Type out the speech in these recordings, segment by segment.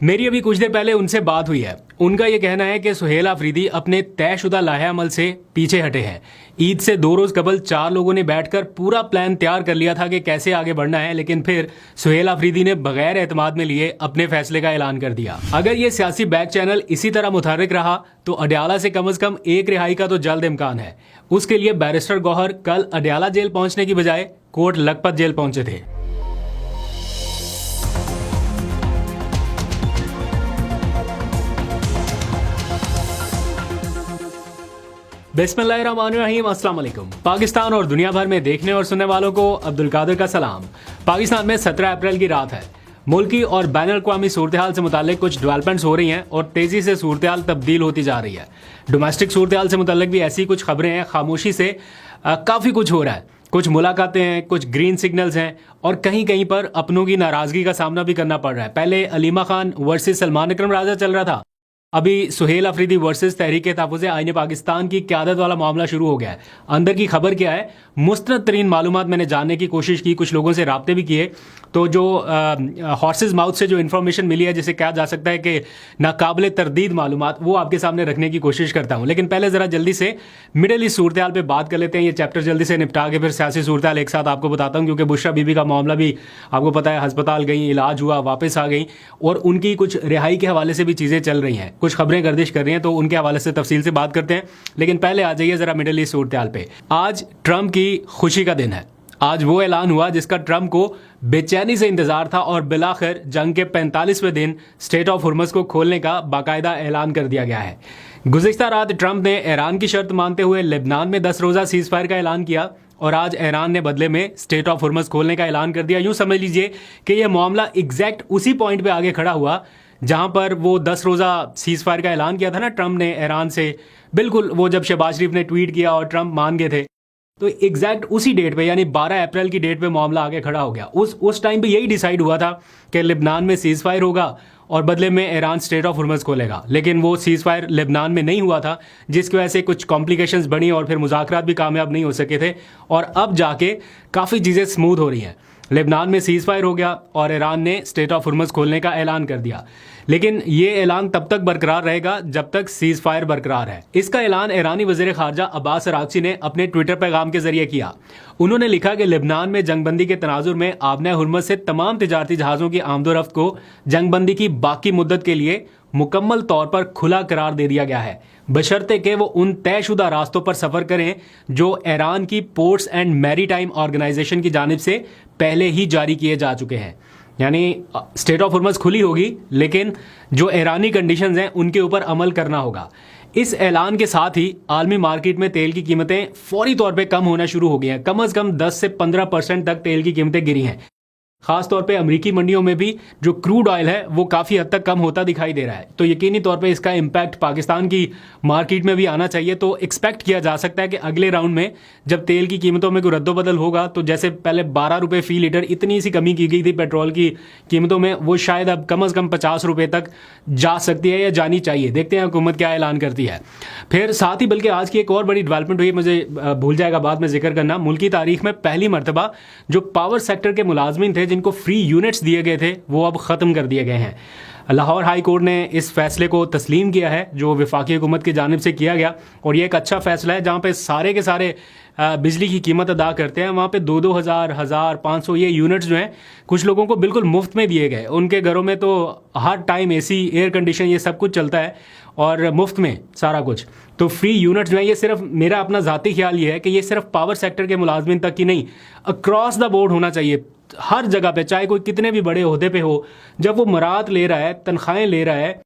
मेरी अभी कुछ देर पहले उनसे बात हुई है। उनका ये कहना है कि सुहेल अफरीदी अपने तयशुदा लाहे अमल से पीछे हटे हैं। ईद से 2 रोज कबल 4 लोगों ने बैठकर पूरा प्लान तैयार कर लिया था कि कैसे आगे बढ़ना है, लेकिन फिर सुहेल अफरीदी ने बगैर एतमाद में लिए अपने फैसले का ऐलान कर दिया। अगर ये सियासी बैक चैनल इसी तरह मुतहर्रिक रहा तो अडयाला से कम एक रिहाई का तो जल्द इम्कान है। उसके लिए बैरिस्टर गौहर कल अडयाला जेल पहुंचने की बजाय कोट लखपत जेल पहुंचे थे। बिस्मिल्लाहिर्रहमानिर्रहीम, अस्सलाम वालेकुम। पाकिस्तान और दुनिया भर में देखने और सुनने वालों को अब्दुल कादिर का सलाम। पाकिस्तान में 17 अप्रैल की रात है। मुल्की और बैन अल-अक़वामी सूरत हाल से मुतालिक कुछ डेवलपमेंट्स हो रही हैं और तेजी से सूरत हाल तब्दील होती जा रही है। डोमेस्टिक सूरत हाल से मुतालिक भी ऐसी कुछ खबरें हैं। खामोशी से काफ़ी कुछ हो रहा है। कुछ मुलाकातें हैं, कुछ ग्रीन सिग्नल्स हैं और कहीं कहीं पर अपनों की नाराज़गी का सामना भी करना पड़ रहा है। पहले अलीमा खान वर्सेस सलमान अकरम राजा चल रहा था, अभी सुहेल अफरीदी वर्सेस तहरीक तहफ़्फ़ुज़ आईन पाकिस्तान की क़यादत वाला मामला शुरू हो गया है। अंदर की खबर क्या है, मुस्तनद तरीन मालूमात मैंने जानने की कोशिश की, कुछ लोगों से राब्ते भी किए, तो जो हॉर्सेस माउथ से जो इन्फॉर्मेशन मिली है, जिसे कहा जा सकता है कि नाकाबिल तरदीद मालूमात, वो आपके सामने रखने की कोशिश करता हूँ। लेकिन पहले ज़रा जल्दी से मिडल ईस्ट सूरत हाल पर बात कर लेते हैं। ये चैप्टर जल्दी से निपटा के फिर सियासी सूरत हाल एक साथ आपको बताता हूँ, क्योंकि बुशरा बीबी का मामला भी आपको पता है, हस्पताल गई, इलाज हुआ, वापस आ गई और उनकी कुछ रिहाई के हवाले से भी चीज़ें चल रही हैं, कुछ खबरें गर्दिश कर रही हैं, तो उनके हवाले से तफसील से बात करते हैं। लेकिन पहले आ जाइए जरा मिडल ईस्ट सूरत हाल पे। आज ट्रंप की खुशी का दिन है। आज वो ऐलान हुआ जिसका ट्रंप को बेचैनी से इंतजार था और बिलाखिर जंग के 45वें दिन स्टेट ऑफ हुर्मुज़ को खोलने का बाकायदा ऐलान कर दिया गया है। गुज़िश्ता रात ट्रंप ने ईरान की शर्त मानते हुए लेबनान में 10 रोज़ा सीज़ फायर का ऐलान किया और आज ईरान ने बदले में स्टेट ऑफ हुर्मुज़ खोलने का ऐलान कर दिया। यूं समझ लीजिए कि यह मामला एग्जैक्ट उसी पॉइंट पे आगे खड़ा हुआ जहां पर वो 10 रोज़ा सीज़ फायर का ऐलान किया था ना ट्रंप ने ईरान से, बिल्कुल वो जब शहबाज शरीफ ने ट्वीट किया और ट्रंप मान गए थे, तो एग्जैक्ट उसी डेट पे यानी 12 अप्रैल की डेट पे मामला आगे खड़ा हो गया। उस टाइम पे यही डिसाइड हुआ था कि लेबनान में सीज़ फायर होगा और बदले में ईरान स्टेट ऑफ हुर्मुज़ खोलेगा। लेकिन वो सीज़ फायर लेबनान में नहीं हुआ था, जिसकी वजह से कुछ कॉम्प्लिकेशंस बढ़ी और फिर मुज़ाकरात भी कामयाब नहीं हो सके थे और अब जाके काफ़ी चीज़ें स्मूथ हो रही हैं। लेबनान में सीज़ फायर हो गया और ईरान ने स्टेट ऑफ हुर्मुज़ खोलने का ऐलान कर दिया। लेकिन ये ऐलान तब तक बरकरार रहेगा जब तक सीज़ फायर बरकरार है। इसका ऐलान ईरानी वज़ीर ख़ारजा अब्बास अराग़ची ने अपने ट्विटर पैगाम के जरिए किया। उन्होंने लिखा कि लेबनान में जंगबंदी के तनाजुर में आबना हुर्मुज़ से तमाम तिजारती जहाज़ों की आमदोरफ्त को जंगबंदी की बाकी मुद्दत के लिए मुकम्मल तौर पर खुला करार दे दिया गया है, बशर्ते कि वो उन तयशुदा रास्तों पर सफ़र करें जो ईरान की पोर्ट्स एंड मैरीटाइम ऑर्गेनाइजेशन की जानिब से पहले ही जारी किए जा चुके हैं। यानी स्टेट ऑफ हुर्मुज़ खुली होगी, लेकिन जो ईरानी कंडीशंस हैं उनके ऊपर अमल करना होगा। इस ऐलान के साथ ही आलमी मार्केट में तेल की कीमतें फौरी तौर पे कम होना शुरू हो गई हैं। कम से कम 10 से 15% तक तेल की कीमतें गिरी हैं। खास तौर पे अमेरिकी मंडियों में भी जो क्रूड ऑयल है वो काफ़ी हद तक कम होता दिखाई दे रहा है। तो यकीनी तौर पे इसका इम्पैक्ट पाकिस्तान की मार्केट में भी आना चाहिए। तो एक्सपेक्ट किया जा सकता है कि अगले राउंड में जब तेल की कीमतों में कोई रद्दोबदल होगा, तो जैसे पहले 12 रुपये फ़ी लीटर इतनी सी कमी की गई थी पेट्रोल की कीमतों में, वो शायद अब कम से कम 50 रुपये तक जा सकती है या जानी चाहिए। देखते हैं हुकूमत क्या ऐलान करती है। फिर साथ ही बल्कि आज की एक और बड़ी डेवलपमेंट हुई, मुझे भूल जाएगा बाद में जिक्र करना। मुल्की तारीख में पहली मरतबा जो पावर सेक्टर के मुलाजमीन थे जिनको फ्री यूनिट्स दिए गए थे, वो अब ख़त्म कर दिए गए हैं। लाहौर हाई कोर्ट ने इस फैसले को तस्लीम किया है जो वफाकी हुकूमत की जानिब से किया गया, और ये एक अच्छा फैसला है। जहाँ पे सारे के सारे बिजली की कीमत अदा करते हैं, वहाँ पे 2-2 हज़ार 1,500 ये यूनिट्स जो हैं कुछ लोगों को बिल्कुल मुफ्त में दिए गए। उनके घरों में तो हर टाइम एसी, एयर कंडीशन, ये सब कुछ चलता है और मुफ्त में सारा कुछ। तो फ्री यूनिट्स जो है, ये सिर्फ मेरा अपना ज़ाती ख्याल ये है कि ये सिर्फ पावर सेक्टर के मुलाजमिन तक की नहीं, अक्रॉस द बोर्ड होना चाहिए। हर जगह पे, चाहे कोई कितने भी बड़े ओहदे पे हो, जब वो मरात ले रहा है, तनख्वाहें ले रहा है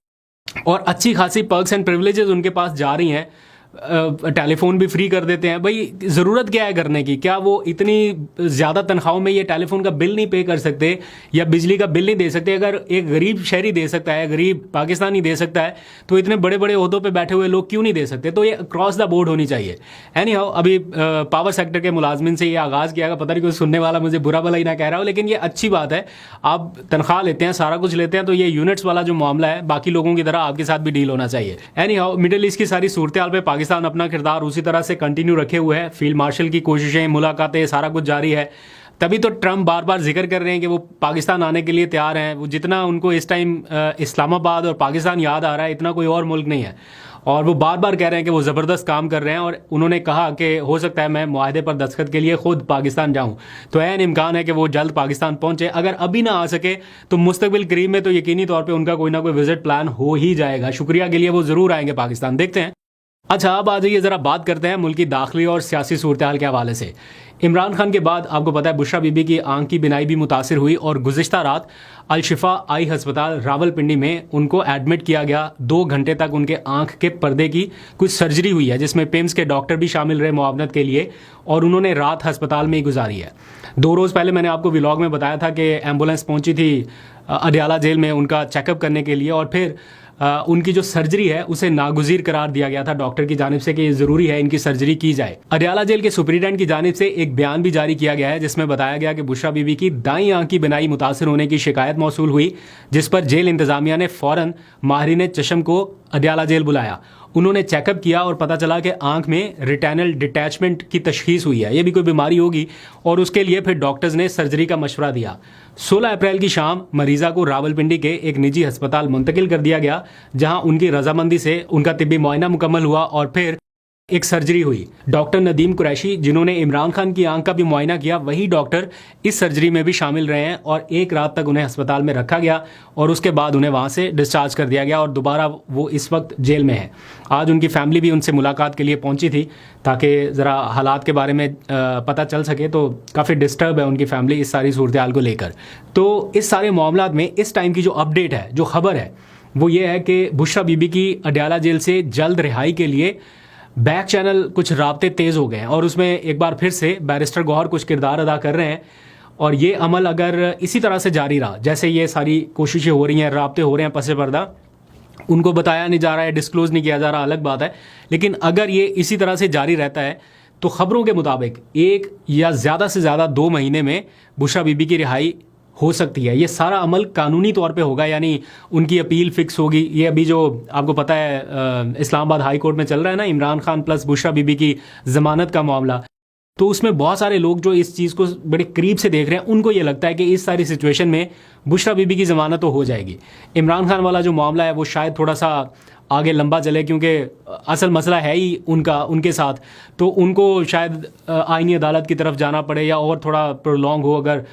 और अच्छी खासी पर्क्स एंड प्रिविलेजेस उनके पास जा रही हैं, टेलीफोन भी फ्री कर देते हैं, भाई ज़रूरत क्या है करने की? क्या वो इतनी ज़्यादा तनख्वाहों में ये टेलीफोन का बिल नहीं पे कर सकते या बिजली का बिल नहीं दे सकते? अगर एक गरीब शहरी दे सकता है, गरीब पाकिस्तानी दे सकता है, तो इतने बड़े बड़े ओहदों पे बैठे हुए लोग क्यों नहीं दे सकते? तो ये क्रॉस द बोर्ड होनी चाहिए। एनी हाउ, अभी पावर सेक्टर के मुलाजमिन से ये आगाज़ किया गया। पता नहीं कोई सुनने वाला मुझे बुरा भला ही ना कह रहा हो, लेकिन ये अच्छी बात है। आप तनख्वाह लेते हैं, सारा कुछ लेते हैं, तो ये यूनिट्स वाला जो मामला है बाकी लोगों की तरह आपके साथ भी डील होना चाहिए। एनी हाउ, मिडिल ईस्ट की सारी सूरत हाल पे पाकिस्तान अपना किरदार उसी तरह से कंटिन्यू रखे हुए है। फील्ड मार्शल की कोशिशें, मुलाकातें, सारा कुछ जारी है। तभी तो ट्रम्प बार बार जिक्र कर रहे हैं कि वो पाकिस्तान आने के लिए तैयार हैं। वो जितना उनको इस टाइम इस्लामाबाद और पाकिस्तान याद आ रहा है, इतना कोई और मुल्क नहीं है। और वो बार बार कह रहे हैं कि वो ज़बरदस्त काम कर रहे हैं, और उन्होंने कहा कि हो सकता है मैं मुआहदे पर दस्तखत के लिए खुद पाकिस्तान जाऊं। तो ऐन इम्कान है कि वो जल्द पाकिस्तान पहुंचे। अगर अभी ना आ सके तो मुस्तकबिल करीब में तो यकीनी तौर पर उनका कोई ना कोई विजिट प्लान हो ही जाएगा। शुक्रिया के लिए वो ज़रूर आएंगे पाकिस्तान, देखते हैं। अच्छा, अब आ जाइए ज़रा बात करते हैं मुल्क की दाखिली और सियासी सूरत हाल के हवाले से। इमरान खान के बाद आपको पता है बुशरा बीबी की आंख की बिनाई भी मुतासिर हुई, और गुज़िश्ता रात अल-शिफा आई अस्पताल रावलपिंडी में उनको एडमिट किया गया। 2 घंटे तक उनके आंख के पर्दे की कुछ सर्जरी हुई है, जिसमें पिम्स के डॉक्टर भी शामिल रहे मुआवनत के लिए, और उन्होंने रात अस्पताल में ही गुजारी है। 2 रोज़ पहले मैंने आपको व्लॉग में बताया था कि एम्बुलेंस पहुंची थी अडयाला जेल में उनका चेकअप करने के लिए, और फिर उनकी जो सर्जरी है उसे नागुज़ीर करार दिया गया था डॉक्टर की जानिब से कि ये ज़रूरी है इनकी सर्जरी की जाए। अडयाला जेल के सुपरिटेंडेंट की जानिब से एक बयान भी जारी किया गया है, जिसमें बताया गया कि बुशरा बीबी की दाईं आंख की बिनाई मुतासिर होने की शिकायत मौसूल हुई, जिस पर जेल इंतजामिया ने फ़ौरन माहिरीन चशम को अडयाला जेल बुलाया। उन्होंने चेकअप किया और पता चला कि आंख में रेटिनल डिटैचमेंट की तशखीस हुई है, ये भी कोई बीमारी होगी, और उसके लिए फिर डॉक्टर्स ने सर्जरी का मशवरा दिया। 16 अप्रैल की शाम मरीज़ा को रावलपिंडी के एक निजी अस्पताल मुंतकिल कर दिया गया, जहां उनकी रजामंदी से उनका तिब्बी मुआयना मुकम्मल हुआ और फिर एक सर्जरी हुई। डॉक्टर नदीम कुरैशी, जिन्होंने इमरान खान की आंख का भी मुआयना किया, वही डॉक्टर इस सर्जरी में भी शामिल रहे हैं, और 1 रात तक उन्हें अस्पताल में रखा गया और उसके बाद उन्हें वहां से डिस्चार्ज कर दिया गया, और दोबारा वो इस वक्त जेल में है। आज उनकी फैमिली भी उनसे मुलाकात के लिए पहुंची थी, ताकि ज़रा हालात के बारे में पता चल सके। तो काफ़ी डिस्टर्ब है उनकी फैमिली इस सारी सूरत हाल को लेकर। तो इस सारे मामलात में इस टाइम की जो अपडेट है, जो खबर है, वो ये है कि बुशरा बीबी की अडयाला जेल से जल्द रिहाई के लिए बैक चैनल कुछ राब्ते तेज़ हो गए हैं, और उसमें एक बार फिर से बैरिस्टर गौहर कुछ किरदार अदा कर रहे हैं। और ये अमल अगर इसी तरह से जारी रहा, जैसे ये सारी कोशिशें हो रही हैं, राब्ते हो रहे हैं पसे पर्दा, उनको बताया नहीं जा रहा है, डिस्क्लोज़ नहीं किया जा रहा, अलग बात है, लेकिन अगर ये इसी तरह से जारी रहता है तो खबरों के मुताबिक 1 या ज़्यादा से ज़्यादा 2 महीने में बुशरा बीबी की रिहाई हो सकती है। ये सारा अमल कानूनी तौर पे होगा, यानी उनकी अपील फिक्स होगी। ये अभी जो आपको पता है इस्लामाबाद हाई कोर्ट में चल रहा है ना, इमरान खान प्लस बुशरा बीबी की ज़मानत का मामला, तो उसमें बहुत सारे लोग जो इस चीज़ को बड़े करीब से देख रहे हैं, उनको ये लगता है कि इस सारी सिचुएशन में बुशरा बीबी की ज़मानत तो हो जाएगी। इमरान खान वाला जो मामला है वो शायद थोड़ा सा आगे लंबा चले, क्योंकि असल मसला है ही उनके साथ, तो उनको शायद आईनी अदालत की तरफ जाना पड़े या और थोड़ा प्रोलॉन्ग हो, अगर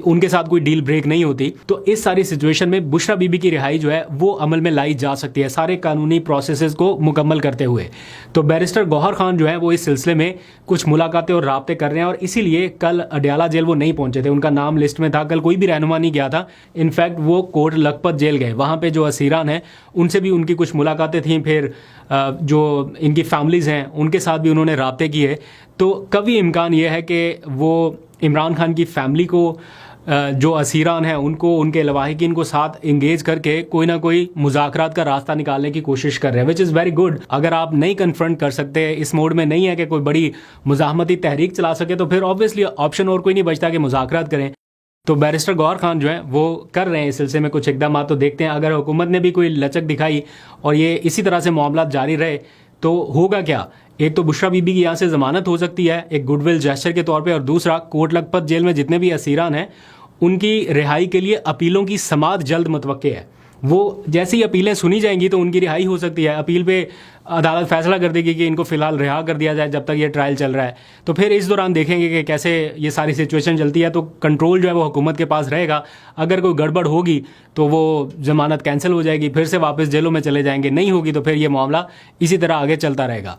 उनके साथ कोई डील ब्रेक नहीं होती। तो इस सारी सिचुएशन में बुशरा बीबी की रिहाई जो है वो अमल में लाई जा सकती है, सारे कानूनी प्रोसेसेस को मुकम्मल करते हुए। तो बैरिस्टर गौहर खान जो है वो इस सिलसिले में कुछ मुलाकातें और राब्ते कर रहे हैं, और इसीलिए कल अडयाला जेल वो नहीं पहुंचे थे। उनका नाम लिस्ट में था, कल कोई भी रहनुमा नहीं गया था। इनफैक्ट वो कोट लखपत जेल गए, वहाँ पर जो असीरान हैं उनसे भी उनकी कुछ मुलाकातें थीं, फिर जो इनकी फैमिलीज़ हैं उनके साथ भी उन्होंने राब्ते किए। तो कभी इम्कान ये है कि वो इमरान खान की फैमिली को, जो असीरान हैं उनको, उनके लवाहिकीन को साथ इंगेज करके कोई ना कोई मुज़ाकरात का रास्ता निकालने की कोशिश कर रहे हैं, विच इज़ वेरी गुड। अगर आप नहीं कन्फ्रंट कर सकते, इस मोड में नहीं है कि कोई बड़ी मुज़ाहमती तहरीक चला सके, तो फिर ऑब्वियसली ऑप्शन और कोई नहीं बचता कि मुज़ाकरात करें। तो बैरिस्टर गौहर खान जो है वो कर रहे हैं इस सिलसिले में कुछ इकदाम। तो देखते हैं अगर हुकूमत ने भी कोई लचक दिखाई और ये इसी तरह से मामला जारी रहे तो होगा क्या। एक तो बुशरा बीबी की यहाँ से ज़मानत हो सकती है एक गुडविल जेस्चर के तौर पे, और दूसरा कोट लखपत जेल में जितने भी असीरान हैं उनकी रिहाई के लिए अपीलों की समाअत जल्द मुतवक्के है। वो जैसे ही अपीलें सुनी जाएंगी तो उनकी रिहाई हो सकती है। अपील पे अदालत फैसला कर देगी कि इनको फ़िलहाल रिहा कर दिया जाए जब तक ये ट्रायल चल रहा है। तो फिर इस दौरान देखेंगे कि कैसे ये सारी सिचुएशन चलती है। तो कंट्रोल जो है वो हुकूमत के पास रहेगा। अगर कोई गड़बड़ होगी तो वो ज़मानत कैंसिल हो जाएगी, फिर से वापस जेलों में चले जाएंगे। नहीं होगी तो फिर ये मामला इसी तरह आगे चलता रहेगा।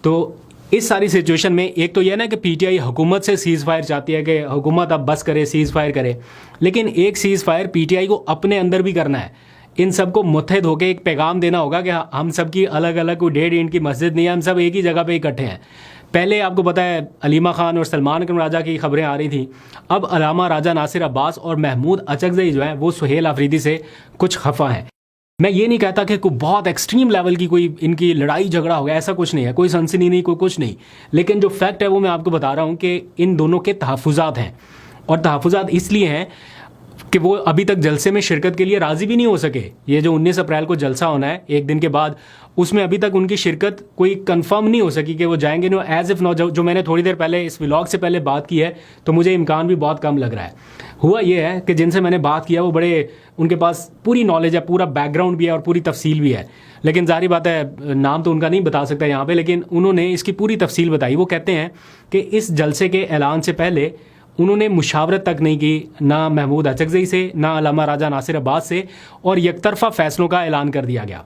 तो इस सारी सिचुएशन में एक तो यह ना कि पीटीआई हुकूमत से सीज़ फायर चाहती है कि हुकूमत अब बस करे, सीज़ फायर करे, लेकिन एक सीज़ फायर पीटीआई को अपने अंदर भी करना है। इन सबको मुत्तहिद होकर एक पैगाम देना होगा कि हम सब की अलग अलग कोई 1.5 इंच की मस्जिद नहीं है, हम सब एक ही जगह पे इकट्ठे हैं। पहले आपको पता है अलीमा खान और सलमान अकरम राजा की खबरें आ रही थी, अब अलामा राजा नासिर अब्बास और महमूद अचकज़ई जो है वो सुहेल आफरीदी से कुछ खफा हैं। मैं ये नहीं कहता कि कोई बहुत एक्सट्रीम लेवल की कोई इनकी लड़ाई झगड़ा हो गया, ऐसा कुछ नहीं है, कोई सनसनी नहीं, कोई कुछ नहीं, लेकिन जो फैक्ट है वो मैं आपको बता रहा हूँ कि इन दोनों के तहफ़्फ़ुज़ात हैं। और तहफ़्फ़ुज़ात इसलिए हैं कि वो अभी तक जलसे में शिरकत के लिए राज़ी भी नहीं हो सके। ये जो 19 अप्रैल को जलसा होना है एक दिन के बाद, उसमें अभी तक उनकी शिरकत कोई कंफर्म नहीं हो सकी कि वो जाएंगे। नो एज इफ नो, जो मैंने थोड़ी देर पहले इस व्लॉग से पहले बात की है, तो मुझे इम्कान भी बहुत कम लग रहा है। हुआ ये है कि जिनसे मैंने बात किया वो बड़े, उनके पास पूरी नॉलेज है, पूरा बैकग्राउंड भी है और पूरी तफसील भी है, लेकिन जारी बात है नाम तो उनका नहीं बता सकता यहाँ पे, लेकिन उन्होंने इसकी पूरी तफसील बताई। वो कहते हैं कि इस जलसे के ऐलान से पहले उन्होंने मुशावरत तक नहीं की, ना महमूद अचकज़ई से, ना अल्लामा राजा नासिर अब्बास से, और यकतरफा फैसलों का ऐलान कर दिया गया,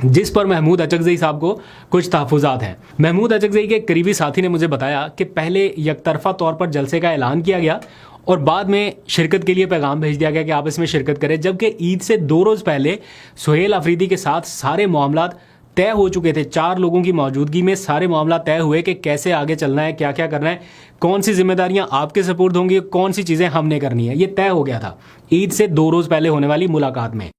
जिस पर महमूद अचकज़ई साहब को कुछ तहफ़्फ़ुज़ात हैं। महमूद अचकज़ई के करीबी साथी ने मुझे बताया कि पहले यकतरफा तौर पर जलसे का ऐलान किया गया और बाद में शिरकत के लिए पैगाम भेज दिया गया कि आप इसमें शिरकत करें, जबकि ईद से 2 रोज़ पहले सुहेल अफरीदी के साथ सारे मामलात तय हो चुके थे। 4 लोगों की मौजूदगी में सारे मामला तय हुए कि कैसे आगे चलना है, क्या क्या करना है, कौन सी जिम्मेदारियां आपके सपुर्द होंगी, कौन सी चीज़ें हमने करनी है। ये तय हो गया था ईद से 2 रोज़ पहले होने वाली मुलाकात में।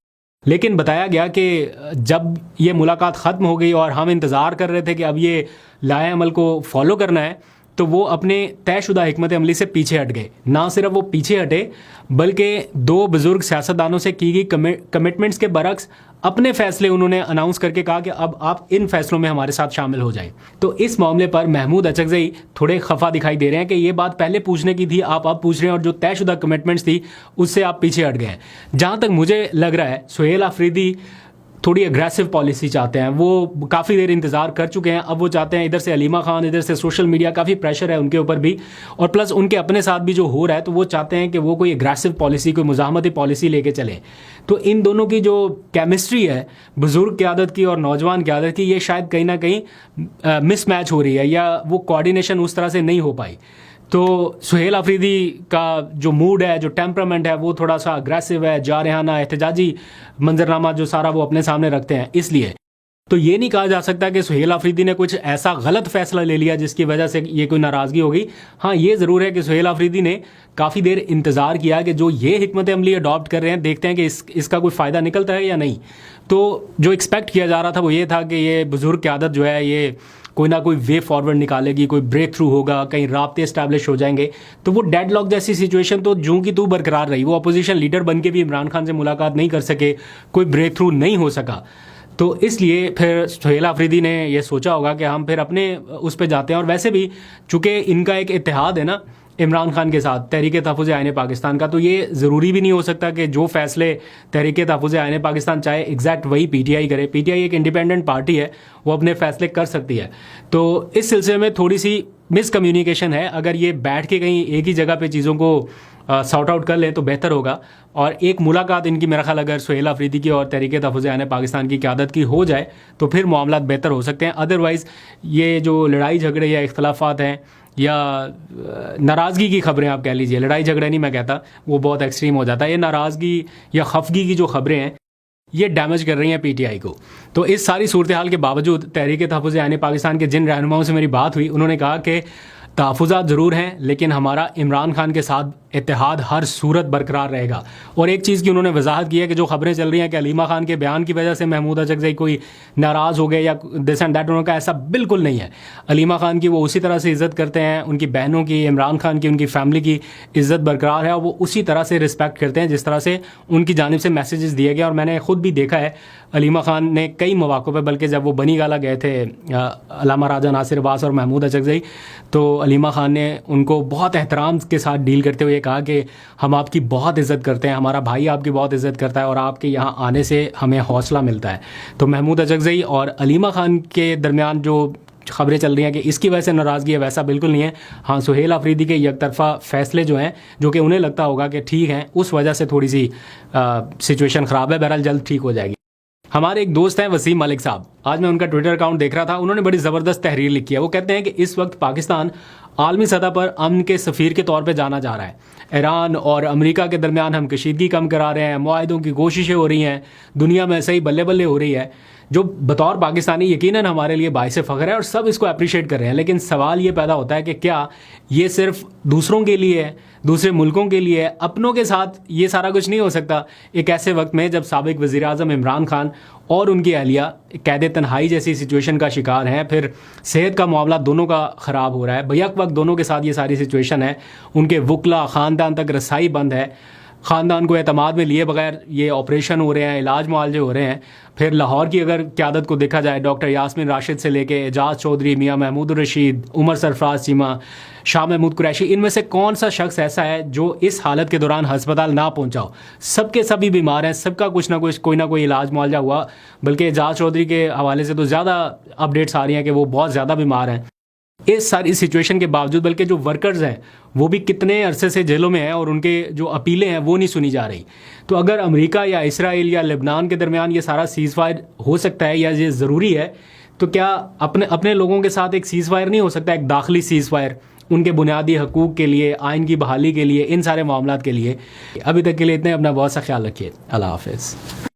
लेकिन बताया गया कि जब ये मुलाकात ख़त्म हो गई और हम इंतज़ार कर रहे थे कि अब ये लाए अमल को फॉलो करना है, तो वो अपने तयशुदा हिकमत अमली से पीछे हट गए। ना सिर्फ वो पीछे हटे, बल्कि 2 बुज़ुर्ग सियासतदानों से की गई कमिटमेंट्स के बरक्स अपने फैसले उन्होंने अनाउंस करके कहा कि अब आप इन फैसलों में हमारे साथ शामिल हो जाएं। तो इस मामले पर महमूद अचकज़ई थोड़े खफा दिखाई दे रहे हैं कि ये बात पहले पूछने की थी, आप अब पूछ रहे हैं, और जो तयशुदा कमिटमेंट्स थी उससे आप पीछे हट गए हैं। जहाँ तक मुझे लग रहा है सुहेल अफरीदी थोड़ी अग्रेसिव पॉलिसी चाहते हैं। वो काफ़ी देर इंतज़ार कर चुके हैं, अब वो चाहते हैं, इधर से अलीमा खान, इधर से सोशल मीडिया, काफ़ी प्रेशर है उनके ऊपर भी, और प्लस उनके अपने साथ भी जो हो रहा है, तो वो चाहते हैं कि वो कोई अग्रेसिव पॉलिसी, कोई मुज़ाहमती पॉलिसी लेके चलें। तो इन दोनों की जो केमिस्ट्री है बुज़ुर्ग क़यादत की और नौजवान क़यादत की, ये शायद कहीं ना कहीं मिसमैच हो रही है, या वो कोऑर्डिनेशन उस तरह से नहीं हो पाई। तो सुहेल अफरीदी का जो मूड है, जो टेम्परामेंट है, वो थोड़ा सा अग्रेसिव है, जारहाना एहतजाजी मंजरनामा जो सारा वो अपने सामने रखते हैं। इसलिए तो ये नहीं कहा जा सकता कि सुहेल अफरीदी ने कुछ ऐसा गलत फैसला ले लिया जिसकी वजह से ये कोई नाराज़गी हो गई। हाँ, ये ज़रूर है कि सुहेल अफरीदी ने काफ़ी देर इंतज़ार किया कि जो ये हिकमत अमली अडॉप्ट कर रहे हैं, देखते हैं कि इसका कोई फ़ायदा निकलता है या नहीं। तो जो एक्सपेक्ट किया जा रहा था वो ये था कि ये बुज़ुर्ग क़यादत जो है, ये कोई ना कोई वे फॉरवर्ड निकालेगी, कोई ब्रेक थ्रू होगा, कहीं राब्ते इस्टेब्लिश हो जाएंगे। तो वो डेडलॉक जैसी सिचुएशन तो जूं की तू बरकरार रही। वो अपोजिशन लीडर बन के भी इमरान खान से मुलाकात नहीं कर सके, कोई ब्रेक थ्रू नहीं हो सका। तो इसलिए फिर सुहेल अफरीदी ने यह सोचा होगा कि हम फिर अपने उस पर जाते हैं। और वैसे भी चूँकि इनका एक इत्तेहाद है ना इमरान खान के साथ, तहरीक तहफ़्फ़ुज़ आईन पाकिस्तान का, तो ये ज़रूरी भी नहीं हो सकता कि जो फैसले तहरीक तहफ़्फ़ुज़ आईन पाकिस्तान चाहे एग्जैक्ट वही पीटीआई करे। पीटीआई एक इंडिपेंडेंट पार्टी है, वो अपने फैसले कर सकती है। तो इस सिलसिले में थोड़ी सी मिसकम्युनिकेशन है। अगर ये बैठ के कहीं एक ही जगह पे चीज़ों को सॉर्ट आउट कर लें तो बेहतर होगा। और एक मुलाकात इनकी मेरा ख्याल अगर सुहेल अफरीदी की और तहरीक तहफ़्फ़ुज़ आईन पाकिस्तान की क़यादत की हो जाए तो फिर मामला बेहतर हो सकते हैं। अदरवाइज़ ये जो लड़ाई झगड़े या इख्तलाफात हैं या नाराज़गी की खबरें आप कह लीजिए, लड़ाई झगड़े नहीं मैं कहता, वो बहुत एक्सट्रीम हो जाता है। ये नाराज़गी या खफगी की जो खबरें हैं ये डैमेज कर रही हैं पीटीआई को। तो इस सारी सूरत हाल के बावजूद तहरीक तहफ़्फ़ुज़ आईन पाकिस्तान के जिन रहनुमाओं से मेरी बात हुई, उन्होंने कहा कि तहफ़्फ़ुज़ात ज़रूर हैं, लेकिन हमारा इमरान खान के साथ इत्तेहाद हर सूरत बरकरार रहेगा। और एक चीज़ की उन्होंने वजाहत की है कि जो खबरें चल रही हैं कि अलीमा खान के बयान की वजह से महमूद अचकज़ई कोई नाराज़ हो गए या दिस एंड दैट, उन्होंने कहा ऐसा बिल्कुल नहीं है। अलीमा खान की वो उसी तरह से इज़्ज़त करते हैं, उनकी बहनों की, इमरान खान की, उनकी फैमिली की इज़्ज़त बरकरार है, और वो उसी तरह से रिस्पेक्ट करते हैं जिस तरह से उनकी जानिब से मैसेजेस दिए गए। और मैंने ख़ुद भी देखा है अलीमा खान ने कई मौक़ों पर, बल्कि जब वो बनी गाला गए थे अल्लामा राजा नासिर अब्बास और महमूद अचकज़ई, तो अलीमा खान ने उनको बहुत एहतराम के साथ डील करते हुए कहा कि हम आपकी बहुत इज़्ज़त करते हैं, हमारा भाई आपकी बहुत इज़्ज़त करता है और आपके यहाँ आने से हमें हौसला मिलता है। तो महमूद अचकज़ई और अलीमा खान के दरमियान जो खबरें चल रही हैं कि इसकी वजह से नाराज़गी है, वैसा बिल्कुल नहीं है। हाँ, सुहेल अफरीदी के यकतरफा फैसले जो हैं, जो कि उन्हें लगता होगा कि ठीक हैं, उस वजह से थोड़ी सी सिचुएशन ख़राब है। बहरहाल जल्द ठीक हो जाएगी। हमारे एक दोस्त हैं वसीम मलिक साहब, आज मैं उनका ट्विटर अकाउंट देख रहा था, उन्होंने बड़ी ज़बरदस्त तहरीर लिखी है। वो कहते हैं कि इस वक्त पाकिस्तान आलमी सतह पर अमन के सफ़ीर के तौर पे जाना जा रहा है। ईरान और अमेरिका के दरमियान हम कशीदगी कम करा रहे हैं, मुआहदों की कोशिशें हो रही हैं, दुनिया में सही बल्ले बल्ले हो रही है, जो बतौर पाकिस्तानी यकीनन हमारे लिए बाइस फ़ख्र है और सब इसको अप्रिशिएट कर रहे हैं। लेकिन सवाल ये पैदा होता है कि क्या ये सिर्फ दूसरों के लिए है, दूसरे मुल्कों के लिए है, अपनों के साथ ये सारा कुछ नहीं हो सकता एक ऐसे वक्त में जब साबिक वज़ीर आज़म इमरान खान और उनकी अहलिया कैद तन्हाई जैसी सिचुएशन का शिकार हैं, फिर सेहत का मामला दोनों का ख़राब हो रहा है, बैक वक्त दोनों के साथ ये सारी सिचुएशन है, उनके वकला ख़ानदान तक रसाई बंद है, ख़ानदान को एतमाद में लिए बगैर ये ऑपरेशन हो रहे हैं, इलाज मुआवजे हो रहे हैं। फिर लाहौर की अगर क़यादत को देखा जाए, डॉक्टर यास्मीन राशिद से लेके एजाज चौधरी, मियाँ महमूद रशीद, उमर सरफराज चीमा, शाह महमूद कुरैशी, इनमें से कौन सा शख्स ऐसा है जो इस हालत के दौरान हस्पताल ना पहुंचा हो? सबके सभी बीमार हैं, सबका कुछ ना कुछ कोई ना कोई इलाज मुआवजा हुआ। बल्कि एजाज चौधरी के हवाले से तो ज़्यादा अपडेट्स आ रही हैं कि वो बहुत ज़्यादा बीमार हैं। इस सारी सिचुएशन के बावजूद बल्कि जो वर्कर्स हैं वो भी कितने अरसे से जेलों में हैं और उनके जो अपीलें हैं वो नहीं सुनी जा रही। तो अगर अमेरिका या इसराइल या लेबनान के दरमियान ये सारा सीज़ फायर हो सकता है या ये ज़रूरी है, तो क्या अपने लोगों के साथ एक सीज़ फायर नहीं हो सकता, एक दाखिली सीज़ फायर, उनके बुनियादी हकूक़ के लिए, आइन की बहाली के लिए, इन सारे मामलात के लिए? अभी तक के लिए इतने। अपना बहुत सा ख्याल रखिए। अल्लाह हाफ़िज़।